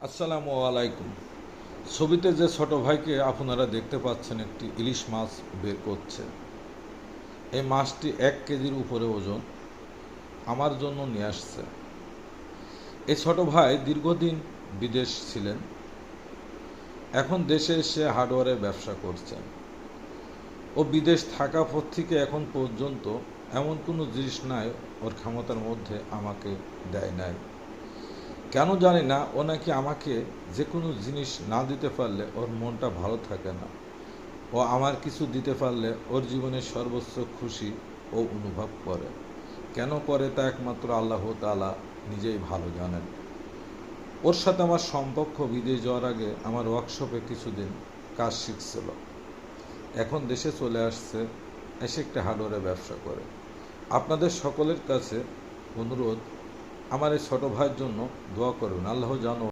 আসসালামু আলাইকুম। ছবিতে যে ছোট ভাইকে আপনারা দেখতে পাচ্ছেন একটি ইলিশ মাছ বের করছে। এই মাছটি 1 কেজির উপরে ওজন। আমার জন্য নিয়ে আসছে। এই ছোট ভাই দীর্ঘদিন বিদেশ ছিলেন, এখন দেশে এসে হার্ডওয়্যারের ব্যবসা করছেন। ও বিদেশ থাকা পর থেকে এখন পর্যন্ত এমন কোনো জিনিস নাই ওর ক্ষমতার মধ্যে আমাকে দেয় নাই। কেন জানি না, ও নাকি আমাকে যে কোনো জিনিস না দিতে পারলে ওর মনটা ভালো থাকে না। ও আমার কিছু দিতে পারলে ওর জীবনের সর্বোচ্চ খুশি ও অনুভব করে। কেন করে তা একমাত্র আল্লাহ তাআলা নিজেই ভালো জানেন। ওর সাথে আমার সম্পর্ক বিদেশ যাওয়ার আগে আমার ওয়ার্কশপে কিছুদিন কাজ শিখছিল। এখন দেশে চলে আসছে, এসে একটা হার্ডওয়্যারের ব্যবসা করে। আপনাদের সকলের কাছে অনুরোধ, আমার এই ছোটো ভাইয়ের জন্য দোয়া করবেন। আল্লাহ জানো